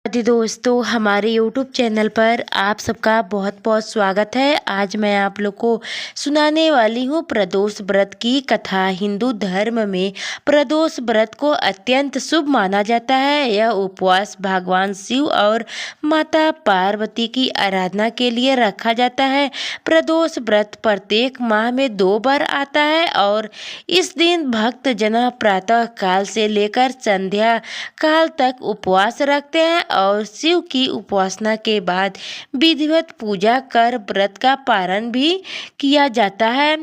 दोस्तों, हमारे YouTube channel पर आप सबका बहुत बहुत स्वागत है। आज मैं आप लोग को सुनाने वाली हूँ प्रदोष व्रत की कथा। हिंदू धर्म में प्रदोष व्रत को अत्यंत शुभ माना जाता है। यह उपवास भगवान शिव और माता पार्वती की आराधना के लिए रखा जाता है। प्रदोष व्रत प्रत्येक माह में 2 बार आता है और इस दिन भक्त जन प्रातः काल से लेकर संध्या काल तक उपवास रखते हैं और शिव की उपासना के बाद विधिवत पूजा कर व्रत का पारण भी किया जाता है।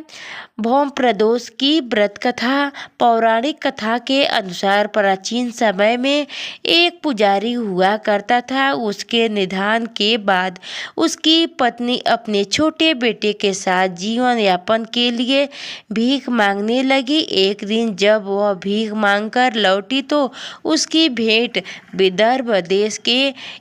भौम प्रदोष की व्रत कथा। पौराणिक कथा के अनुसार प्राचीन समय में एक पुजारी हुआ करता था। उसके निधन के बाद उसकी पत्नी अपने छोटे बेटे के साथ जीवन यापन के लिए भीख मांगने लगी। एक दिन जब वह भीख मांगकर लौटी तो उसकी भेंट विदर्भ देश के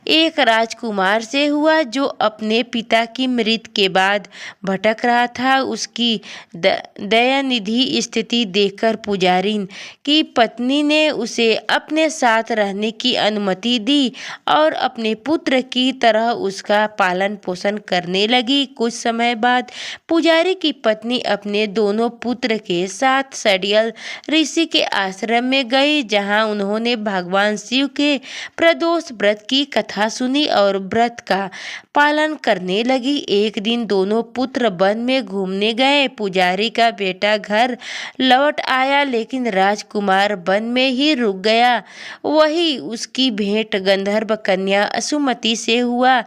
एक राजकुमार से हुआ जो अपने पिता की मृत्यु के बाद भटक रहा था। उसकी दयनीय स्थिति देखकर पुजारी की पत्नी ने उसे अपने साथ रहने की अनुमति दी और अपने पुत्र की तरह उसका पालन पोषण करने लगी। कुछ समय बाद पुजारी की पत्नी अपने दोनों पुत्र के साथ सडियल ऋषि के आश्रम में गई, जहां उन्होंने भगवान शिव के प्रदोष व्रत की कथा सुनी और व्रत का पालन करने लगी। एक दिन दोनों पुत्र वन में घूमने गए। पुजारी का बेटा घर लौट आया लेकिन राजकुमार वन में ही रुक गया। वही उसकी भेंट गंधर्व कन्या असुमति से हुआ।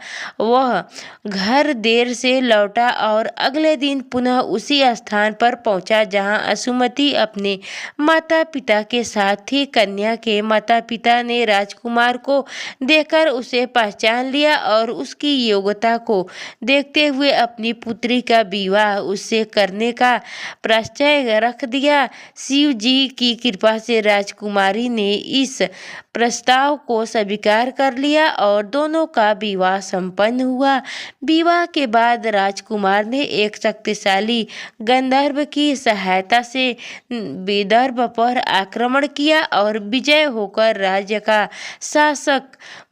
वह घर देर से लौटा और अगले दिन पुनः उसी स्थान पर पहुंचा जहां असुमति अपने माता पिता के साथ थी। कन्या के माता पिता ने राजकुमार को देखकर उसे पहचान लिया और उसकी योग्यता को देखते हुए अपनी पुत्री का विवाह उससे करने का प्रत्यय रख दिया। शिव जी की कृपा से राजकुमारी ने इस प्रस्ताव को स्वीकार कर लिया और दोनों का विवाह संपन्न हुआ। विवाह के बाद राजकुमार ने एक शक्तिशाली गंधर्व की सहायता से विदर्भ पर आक्रमण किया और विजय होकर राज्य का शासक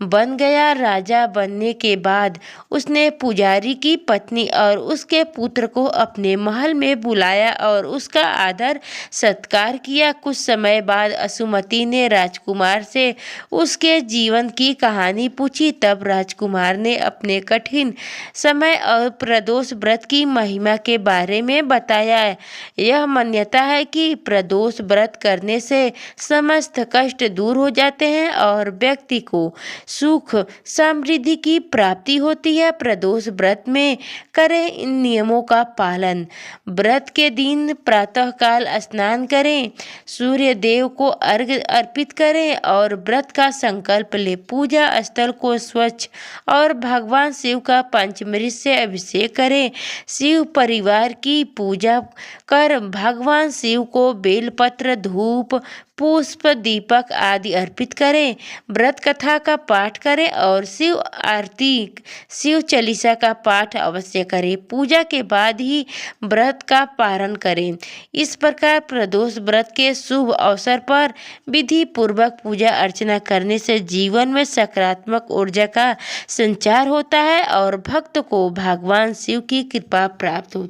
बन गया। राजा बनने के बाद उसने पुजारी की पत्नी और उसके पुत्र को अपने महल में बुलाया और उसका आदर सत्कार किया। कुछ समय बाद असुमति ने राजकुमार से उसके जीवन की कहानी पूछी। तब राजकुमार ने अपने कठिन समय और प्रदोष व्रत की महिमा के बारे में बताया। यह मान्यता है कि प्रदोष व्रत करने से समस्त कष्ट दूर हो जाते हैं और व्यक्ति को सुख समृद्धि की प्राप्ति होती है। प्रदोष व्रत में करें इन नियमों का पालन। व्रत के दिन प्रातः काल स्नान करें, सूर्य देव को अर्घ्य अर्पित करें और व्रत का संकल्प ले। पूजा स्थल को स्वच्छ और भगवान शिव का पंचामृत से अभिषेक करें। शिव परिवार की पूजा कर भगवान शिव को बेलपत्र, धूप, पुष्प, दीपक आदि अर्पित करें। व्रत कथा का पाठ करें और शिव आरती, शिव चालीसा का पाठ अवश्य करें। पूजा के बाद ही व्रत का पारण करें। इस प्रकार प्रदोष व्रत के शुभ अवसर पर विधि पूर्वक पूजा अर्चना करने से जीवन में सकारात्मक ऊर्जा का संचार होता है और भक्त को भगवान शिव की कृपा प्राप्त होती है।